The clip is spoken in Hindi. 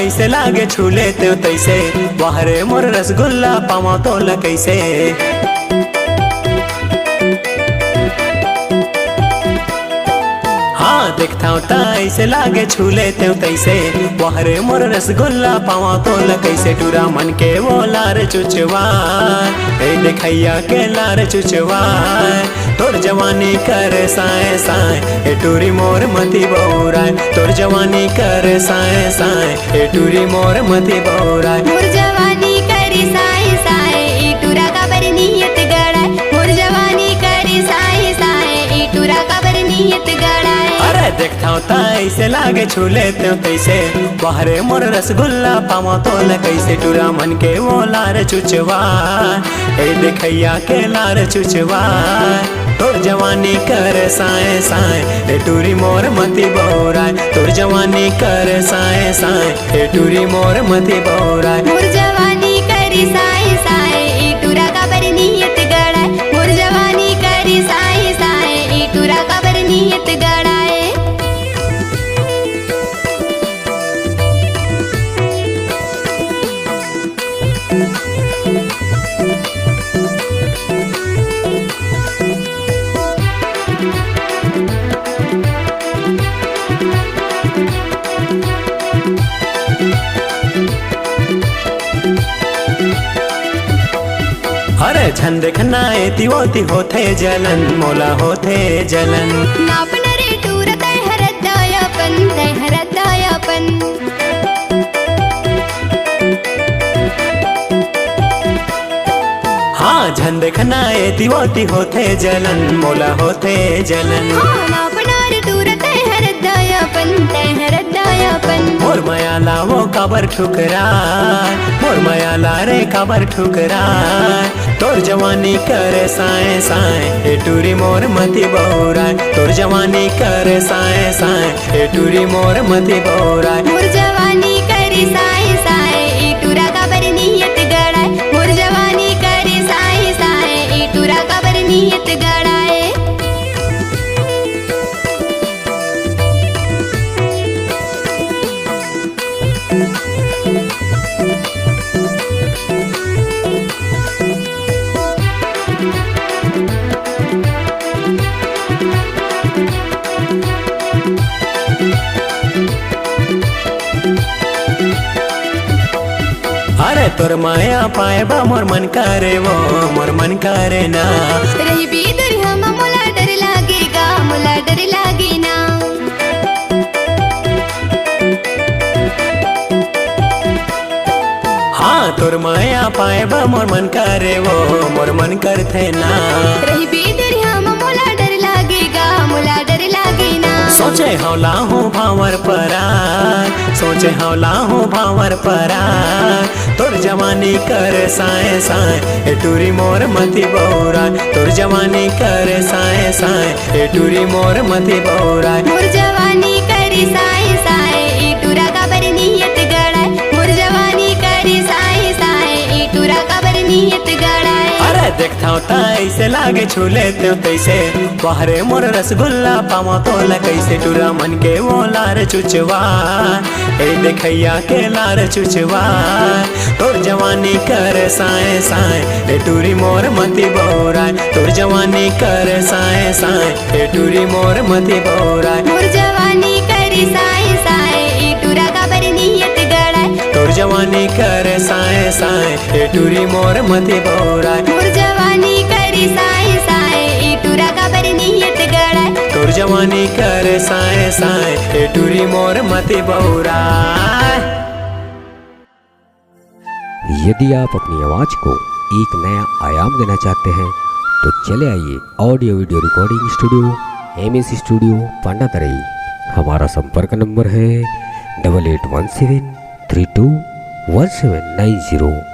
ऐसे लागे छूले ते तैसे, वाहरे मोर रसगुल्ला पावा तो ल कैसे। हाँ देखता हूँ ऐसे लागे छूले ते तैसे, वाहरे मोर रसगुल्ला पावा तो ल कैसे। टूरा मन के वो लार चुचवा, देखैया के लार चुचवा, तोर जवानी कर साए साए, ए टूरी मोर मती बौराए। तोर जवानी कर साए साए, ए टूरी मोर मती बौराए। मोर जवानी करी साए साए, ई टूरा का बर नियत गड़ाए। मोर जवानी करी साए साए, ई टूरा का बर नियत गड़ाए। अरे देखता हूँ ऐसे लागे छूले ते तैसे, वाहरे मोर रसगुल्ला पावा तो ल कैसे। टूरा मन के वो लार चुचवा, ए देखैया के लार चुचवा, तोर जवानी कर साए साए, ए टूरी मोर मती बौराए। तोर जवानी कर साए साए, ए टूरी मोर मती बौराए। मोर जवानी करी साए साए, ई टूरा का बर नियत गड़ाए। मोर जवानी करी साए साए, ई टूरा का बर नियत गड़ाए। अरे छन देखना तिवोती होथे जलन, मोला होथे जलन। नापन रे टूर तय हरदायापन, तय हरदायापन। हाँ झन देखना तिवोती होथे जलन, मोला होथे जलन। हाँ नापन रे टूर तय हरदायापन, तय हरदायापन। मोर मायाला वो काबर ठुकरा, मोर मायाला रे काबर ठुकरा, तोर जवानी कर साए साए, ए टूरी मोर मती बौराए। तोर जवानी कर साए साए, ए टूरी मोर मती बौराए। मोर जवानी करी साए साए, ई टूरा का बर नियत गड़ाए। मोर जवानी करी साए साए, ई टूरा का बर नियत गड़ाए। अरे तोर माया पाएबा मोर मन करे वो, मोर मन करे ना। रही बीदर हम मोला डर लागेगा, मोला डर लागे ना। हाँ तोर माया पाएबा मोर मन करे वो, मोर मन करथे ना। रही बीदर हम मोला डर लागेगा, मोला डर लागे ना। सोचे हौला हूँ भावर परा, सोचे हौला हूँ भावर परा, तोर जवानी कर साए साए, ए टूरी मोर मती बौराए। तोर जवानी कर साए साए, ए टूरी मोर मती बौराए। मोर जवानी करी साए साए, ई टूरा का बर नियत गड़ाए। मोर जवानी करी साए साए, ई टूरा का बर नियत गड़ाए। अरे देखता हूँ ऐसे लागे छूले ते तैसे, वाहरे मोर रसगुल्ला पावा तो ल कैसे। टूरा मन के वो लार चुचवा, ए देखैया के लार चुचवा, तोर जवानी कर साए साए, ए टूरी मोर मती बौराए। तोर जवानी कर साए साए, ए टूरी मोर मती बौराए। मोर जवानी करी साए साए, ई टूरा का बर नियत गड़ाए। तोर जवानी कर साए साए, ए टूरी मोर मती बौराए। मोर जवानी करी साए साए, ई टूरा का बर नियत गड़ाए। तोर जवानी कर साए साए, ए टूरी मोर मती बौराए। यदि आप अपनी आवाज को एक नया आयाम देना चाहते हैं तो चले आइए audio video recording studio MS studio Pandatarai. हमारा संपर्क नंबर है 8817321790।